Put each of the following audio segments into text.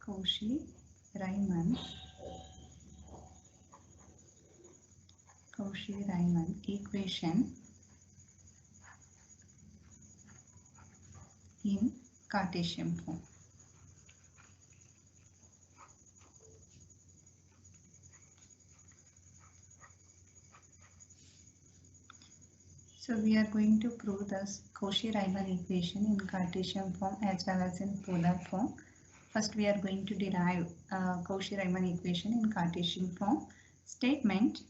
Cauchy-Riemann equation in Cartesian form. So we are going to prove this Cauchy-Riemann equation in Cartesian form as well as in polar form. First we are going to derive Cauchy-Riemann equation in Cartesian form. Statement.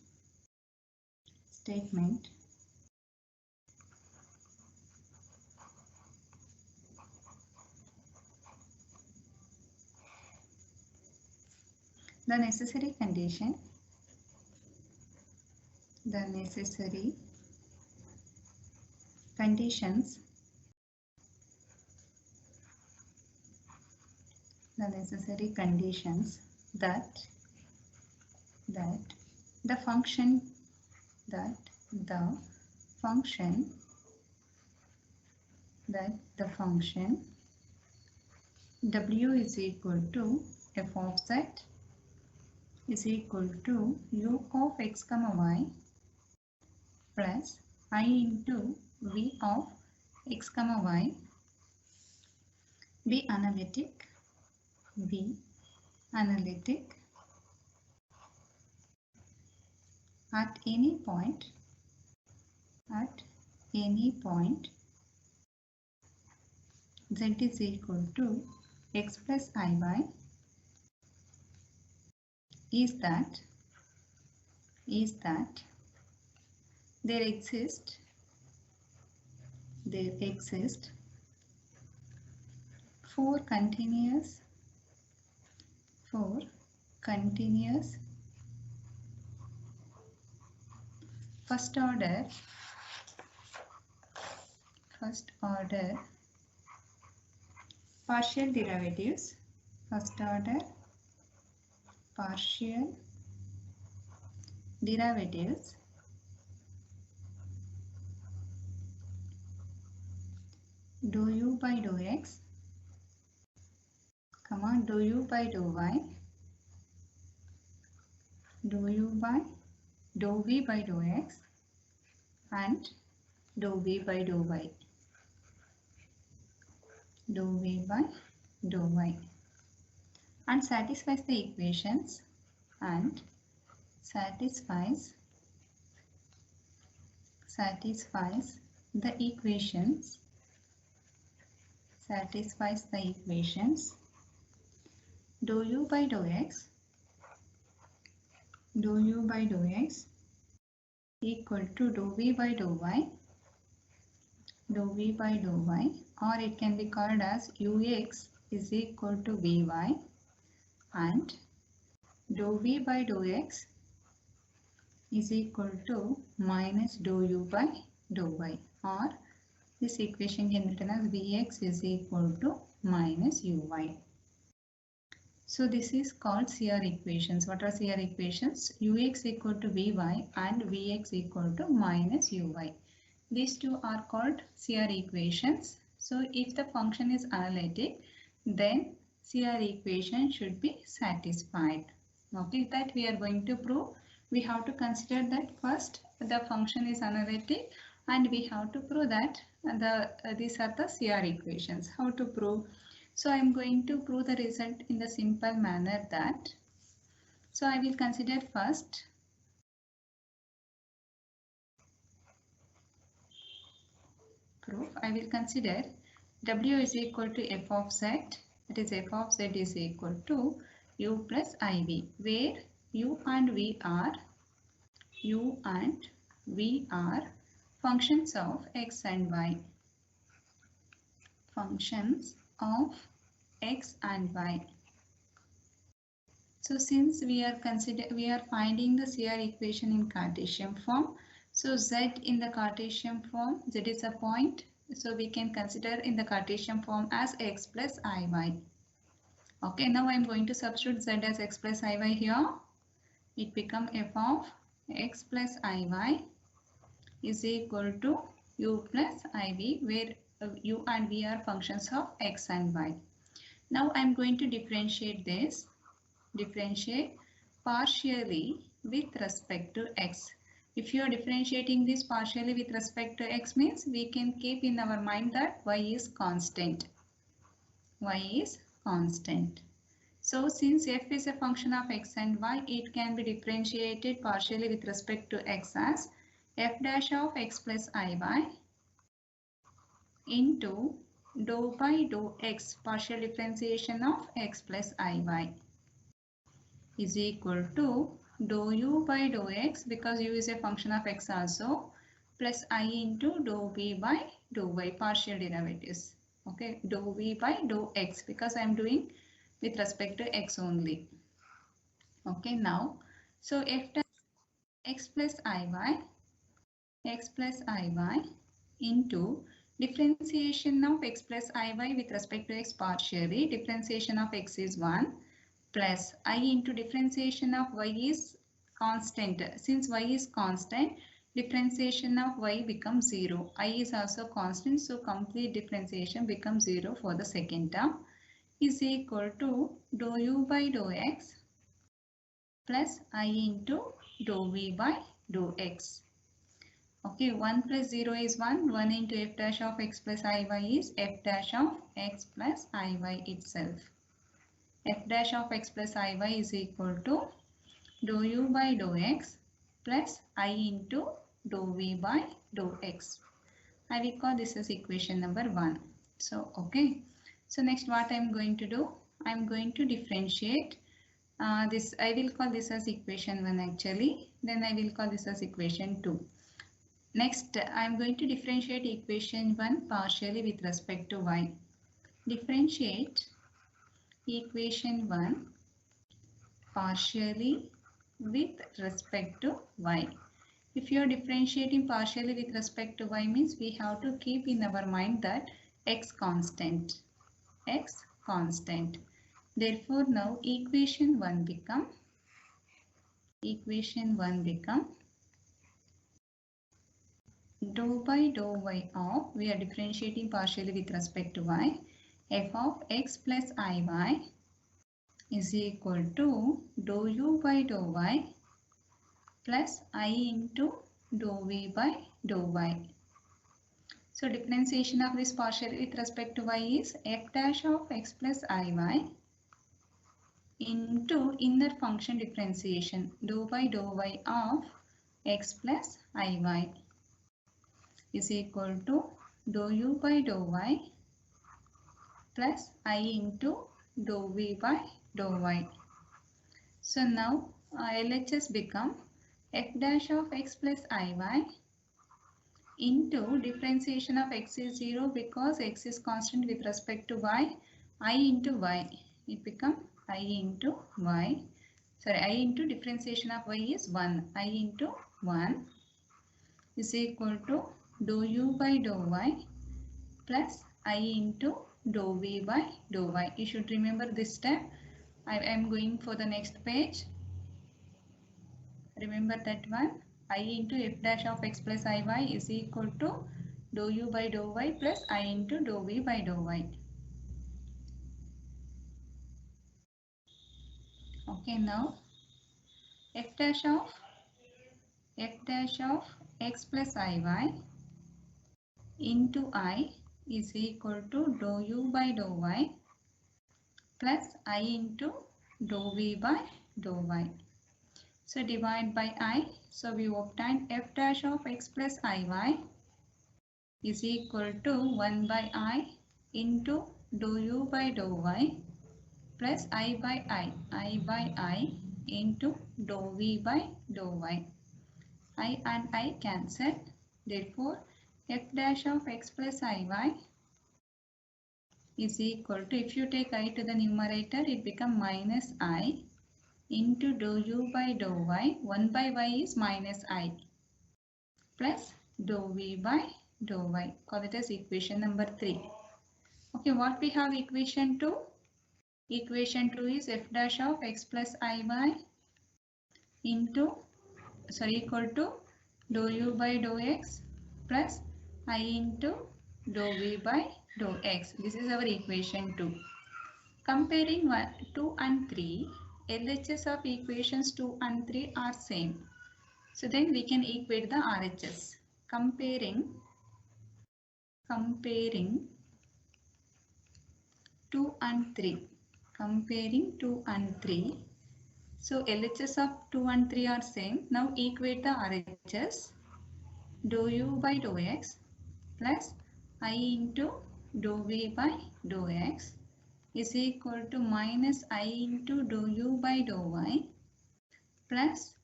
The necessary conditions that the function w is equal to f of z is equal to u of x comma y plus I into v of x comma y be analytic at any point z is equal to x plus iy is that there exist four continuous first order partial derivatives dou u by dou x, dou u by dou y, dou v by dou x and dou v by dou y. And satisfies the equations dou u by dou x equal to dou v by dou y, or it can be called as ux is equal to vy, and dou v by dou x is equal to minus dou u by dou y, or this equation can be written as vx is equal to minus uy. So this is called CR equations. What are CR equations? Ux equal to vy and vx equal to minus uy. These two are called CR equations. So if the function is analytic, then CR equation should be satisfied. Okay, that we are going to prove. We have to consider that first the function is analytic, and we have to prove that these are the CR equations. How to prove? So I am going to prove the result in the simple manner that, so I will consider first proof. I will consider w is equal to f of z, that is f of z is equal to u plus iv, where u and v are functions of x and y. So since we are finding the CR equation in Cartesian form, so z in the Cartesian form, z is a point, so we can consider in the Cartesian form as x plus iy. Okay, now I am going to substitute z as x plus iy here. It becomes f of x plus iy is equal to u plus iv, where u and v are functions of x and y. Now I am going to differentiate this. Differentiate partially with respect to x. If you are differentiating this partially with respect to x means we can keep in our mind that y is constant. Y is constant. So since f is a function of x and y, it can be differentiated partially with respect to x as f dash of x plus iy into dou by dou x partial differentiation of x plus iy is equal to dou u by dou x, because u is a function of x also, plus I into dou v by dou y partial derivatives. Okay, dou v by dou x, because I am doing with respect to x only. Okay, now so f dash x plus iy into differentiation of x plus iy with respect to x partially, differentiation of x is 1, plus I into differentiation of y is constant. Since y is constant, differentiation of y becomes 0. I is also constant, so complete differentiation becomes 0 for the second term, is equal to dou u by dou x plus I into dou v by dou x. Okay, 1 plus 0 is 1. 1 into f dash of x plus iy is f dash of x plus iy itself. F dash of x plus iy is equal to dou u by dou x plus I into dou v by dou x. I will call this as equation number 1. So, okay. So, next what I am going to do? I am going to differentiate this. I will call this as equation 1 actually. Then I will call this as equation 2. Next, I am going to differentiate equation 1 partially with respect to y. Differentiate equation 1 partially with respect to y. If you are differentiating partially with respect to y means we have to keep in our mind that x constant. X constant. Therefore, now equation 1 become dou by dou y of, we are differentiating partially with respect to y, f of x plus iy is equal to dou u by dou y plus I into dou v by dou y. So differentiation of this partially with respect to y is f dash of x plus iy into inner function differentiation dou by dou y of x plus iy is equal to dou u by dou y plus I into dou v by dou y. So now LHS become f dash of x plus iy into differentiation of x is 0 because x is constant with respect to y, I into y. It become I into y. Sorry, I into differentiation of y is 1. I into 1 is equal to dou u by dou y plus I into dou v by dou y. You should remember this step. I am going for the next page. Remember that one. I into f dash of x plus iy is equal to dou u by dou y plus I into dou v by dou y. Okay, now f dash of x plus iy into I is equal to dou u by dou y plus I into dou v by dou y. So divide by I. So we obtain f dash of x plus iy is equal to 1 by I into dou u by dou y plus I by I into dou v by dou y. I and I cancel. Therefore, f dash of x plus iy is equal to, if you take I to the numerator, it becomes minus I into dou u by dou y. 1 by y is minus I plus dou v by dou y. Call it as equation number 3. Okay, what we have equation 2? Equation 2 is f dash of x plus iy into, equal to dou u by dou x plus I into dou v by dou x. This is our equation 2. Comparing 2 and 3, LHS of equations 2 and 3 are same. So then we can equate the RHS. Comparing 2 and 3. Comparing 2 and 3. So LHS of 2 and 3 are same. Now equate the RHS. Dou u by dou x plus I into dou v by dou x is equal to minus I into dou u by dou y plus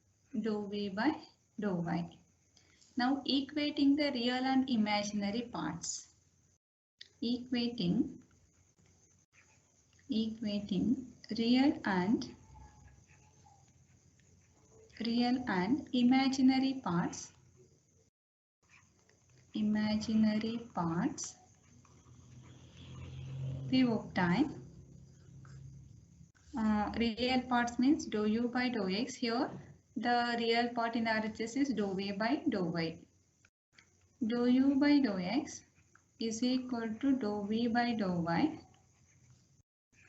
dou v by dou y. Now equating the real and imaginary parts. Equating real and imaginary parts. We obtain real parts means dou u by dou x. Here the real part in RHS is dou v by dou y. Dou u by dou x is equal to dou v by dou y.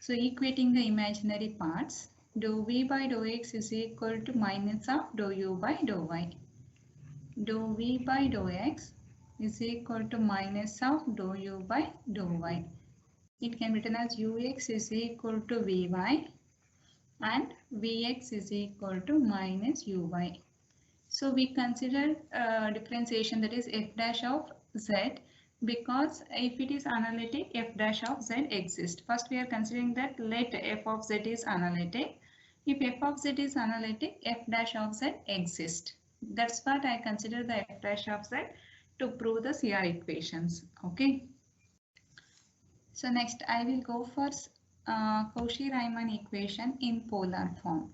So equating the imaginary parts, dou v by dou x is equal to minus of dou u by dou y. Dou v by dou x is equal to minus of dou u by dou y. It can be written as ux is equal to vy and vx is equal to minus uy. So we consider differentiation, that is f dash of z, because if it is analytic, f dash of z exists. First we are considering that let f of z is analytic. If f of z is analytic, f dash of z exists. That's what I consider the f dash of z to prove the CR equations. Okay. So next I will go for Cauchy-Riemann equation in polar form.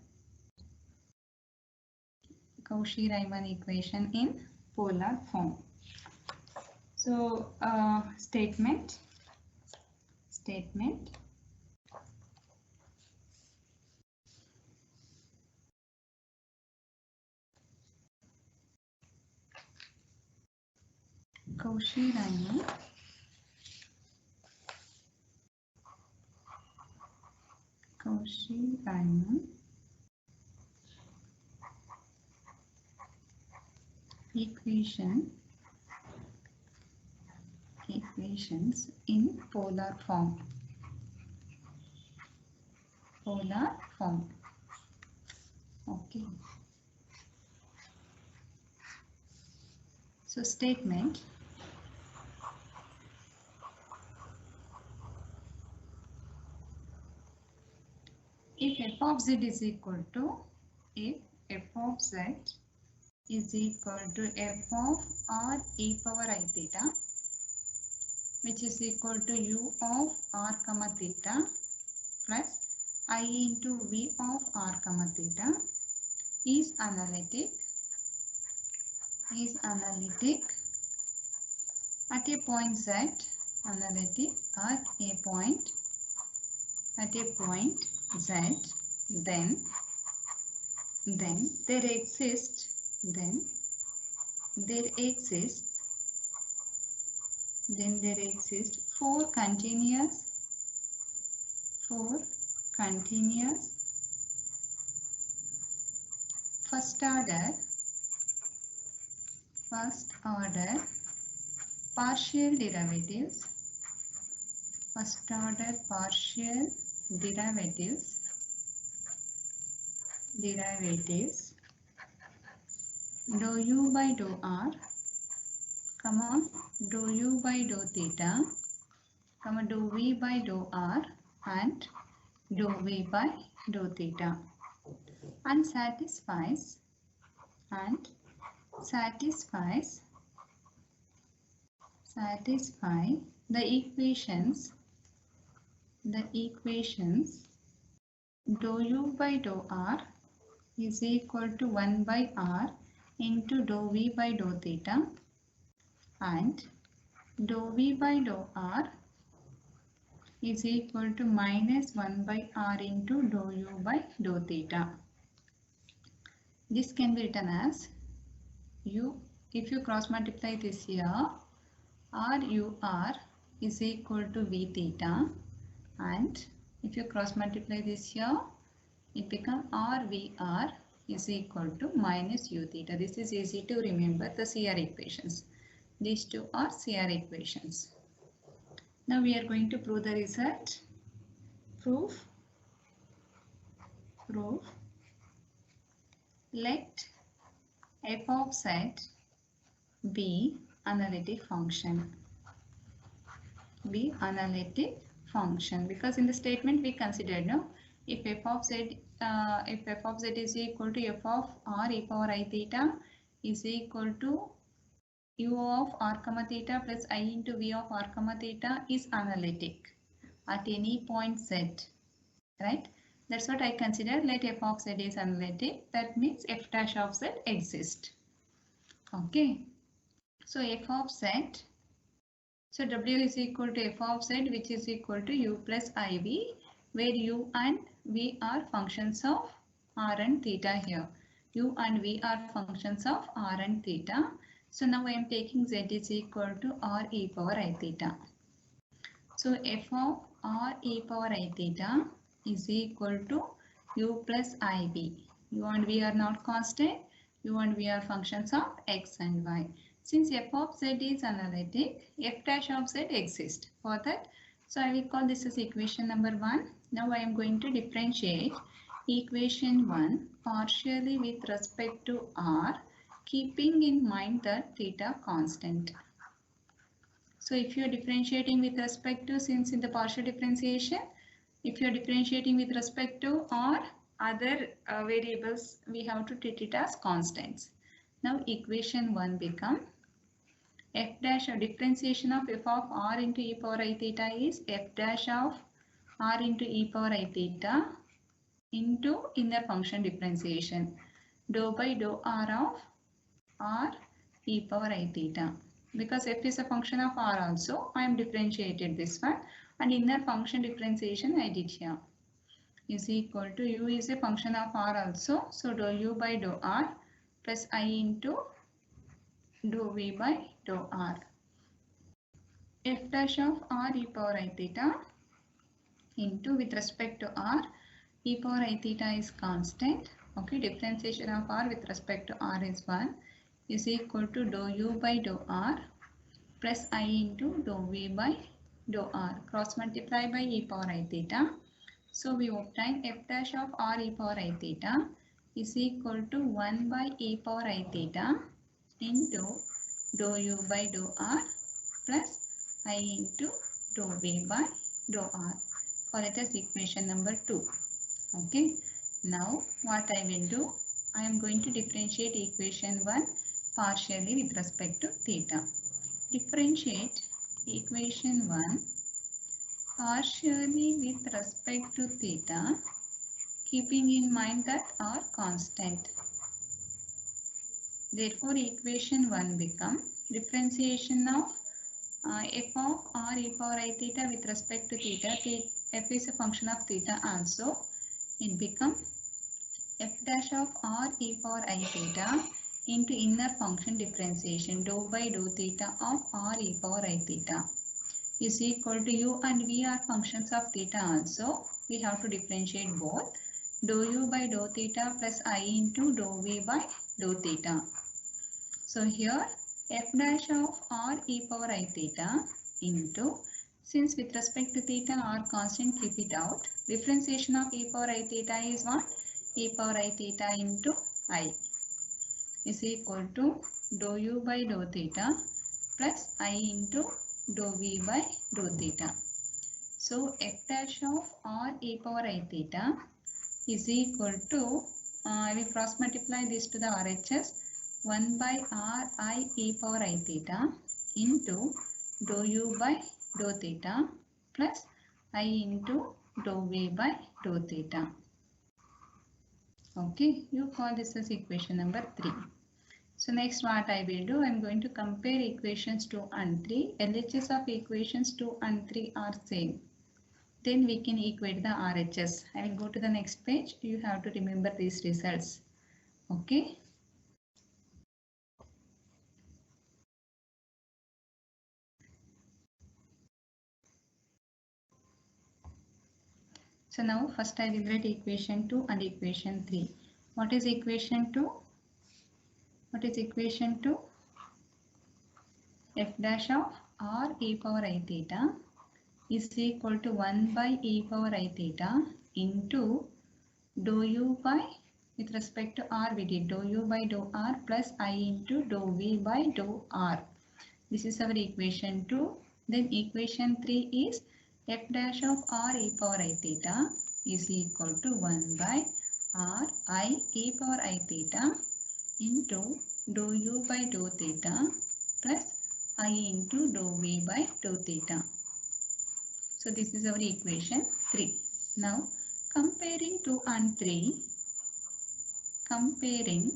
Cauchy-Riemann equation in polar form. So statement. Cauchy-Riemann equations in polar form. Okay. So statement. If f of z is equal to f of r e power I theta, which is equal to u of r comma theta plus I into v of r comma theta is analytic at a point z, analytic at a point z, then there exists four continuous first order partial derivatives dou u by dou r, dou u by dou theta, dou v by dou r and dou v by dou theta, and satisfies the equations dou u by dou r is equal to 1 by r into dou v by dou theta and dou v by dou r is equal to minus 1 by r into dou u by dou theta. This can be written as u, if you cross multiply this here, r u r is equal to v theta and If you cross multiply this here, it becomes RVR is equal to minus U theta. This is easy to remember the CR equations. These two are CR equations. Now we are going to prove the result. Proof. Let f of z be analytic function. Because in the statement we considered, no, if f of z is equal to f of r e power I theta is equal to u of r comma theta plus I into v of r comma theta is analytic at any point z, right? That's what I consider. Let f of z is analytic. That means f dash of z exists. Okay. So f of z. So w is equal to f of z, which is equal to u plus iv, where u and v are functions of r and theta here. U and v are functions of r and theta. So now I am taking z is equal to r e power I theta. So f of r e power I theta is equal to u plus iv. U and v are not constant. U and v are functions of x and y. Since f of z is analytic, f dash of z exists. For that, so I will call this as equation number 1. Now I am going to differentiate equation 1 partially with respect to r, keeping in mind the theta constant. So if you are differentiating with respect to, since in the partial differentiation, if you are differentiating with respect to r, other variables, we have to treat it as constants. Now equation 1 become f dash of differentiation of f of r into e power I theta is f dash of r into e power I theta into inner function differentiation dou by dou r of r e power I theta. Because f is a function of r also, I am differentiated this one, and inner function differentiation I did here is equal to u is a function of r also, so dou u by dou r plus I into dou v by dou r. F dash of r e power I theta into, with respect to r, e power I theta is constant. Okay, differentiation of r with respect to r is 1 is equal to dou u by dou r plus I into dou v by dou r. Cross multiply by e power I theta. So we obtain f dash of r e power I theta is equal to 1 by e power I theta into dou u by dou r plus I into dou v by dou r. Call it as equation number 2. Okay. Now what I will do, I am going to differentiate equation 1 partially with respect to theta. Differentiate equation 1 partially with respect to theta, keeping in mind that r constant. Therefore equation 1 become differentiation of f of r e power I theta with respect to theta. F is a function of theta also. It become f dash of r e power I theta into inner function differentiation dou by dou theta of r e power I theta is equal to u and v are functions of theta also. We have to differentiate both. Dou u by dou theta plus I into dou v by dou theta. So here f dash of r e power I theta into, since with respect to theta r constant, keep it out. Differentiation of e power I theta is what? E power I theta into I is equal to dou u by dou theta plus I into dou v by dou theta. So f dash of r e power I theta is equal to, I will cross multiply this to the RHS, 1 by r I e power I theta into dou u by dou theta plus I into dou v by dou theta. Okay, you call this as equation number 3. So next what I will do, I am going to compare equations 2 and 3. LHS of equations 2 and 3 are same. Then we can equate the RHS. I will go to the next page. You have to remember these results. Okay. So now first I will write equation 2 and equation 3. What is equation 2? What is equation 2? F dash of r e power I theta is equal to 1 by e power I theta into dou u by, with respect to r we did dou u by dou r plus I into dou v by dou r. This is our equation 2. Then equation 3 is f dash of r e power I theta is equal to 1 by r I e power I theta into dou u by dou theta plus I into dou v by dou theta. So this is our equation 3. Now comparing 2 and 3, comparing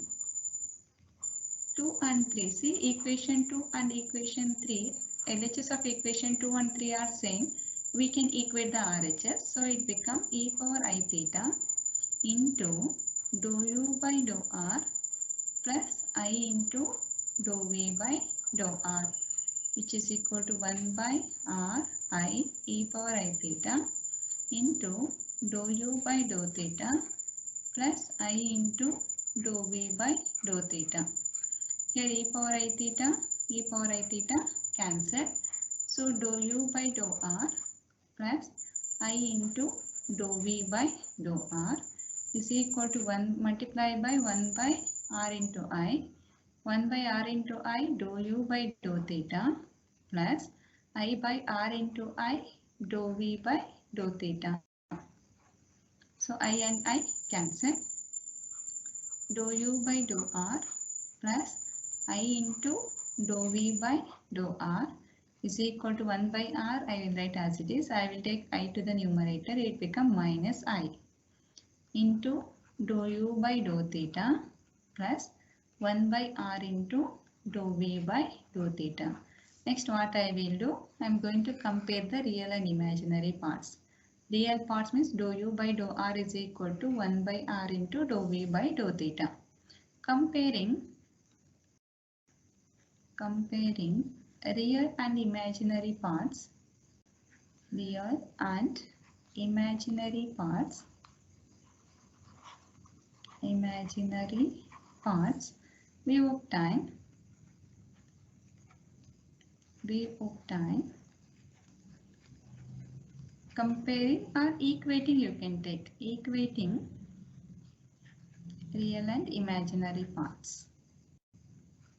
2 and 3, see equation 2 and equation 3, LHS of equation 2 and 3 are same. We can equate the RHS. So it becomes e power I theta into dou u by dou r plus I into dou v by dou r, which is equal to 1 by r I e power I theta into dou u by dou theta plus I into dou v by dou theta. Here e power I theta cancel. So dou u by dou r plus I into dou v by dou r is equal to 1 multiplied by 1 by r into I. 1 by r into I dou u by dou theta plus I by r into I dou v by dou theta. So I and I cancel. Dou u by dou r plus I into dou v by dou r is equal to 1 by r. I will write as it is. I will take I to the numerator. It becomes minus I into dou u by dou theta plus 1 by r into dou v by dou theta. Next what I will do, I am going to compare the real and imaginary parts. Real parts means dou u by dou r is equal to 1 by r into dou v by dou theta. Comparing real and imaginary parts, real and imaginary parts, we obtain comparing or equating, you can take equating real and imaginary parts.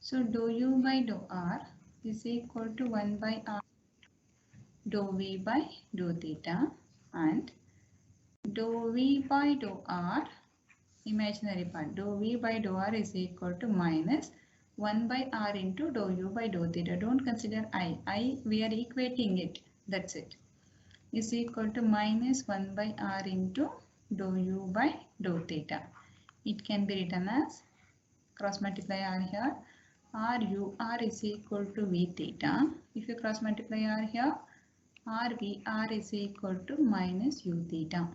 So dou u by dou r is equal to 1 by r dou v by dou theta and dou v by dou r, imaginary part, dou v by dou r is equal to minus 1 by r into dou u by dou theta. Don't consider I we are equating it, that's it, is equal to minus 1 by r into dou u by dou theta. It can be written as cross multiply r here, r u r is equal to v theta. If you cross multiply r here, r v r is equal to minus u theta.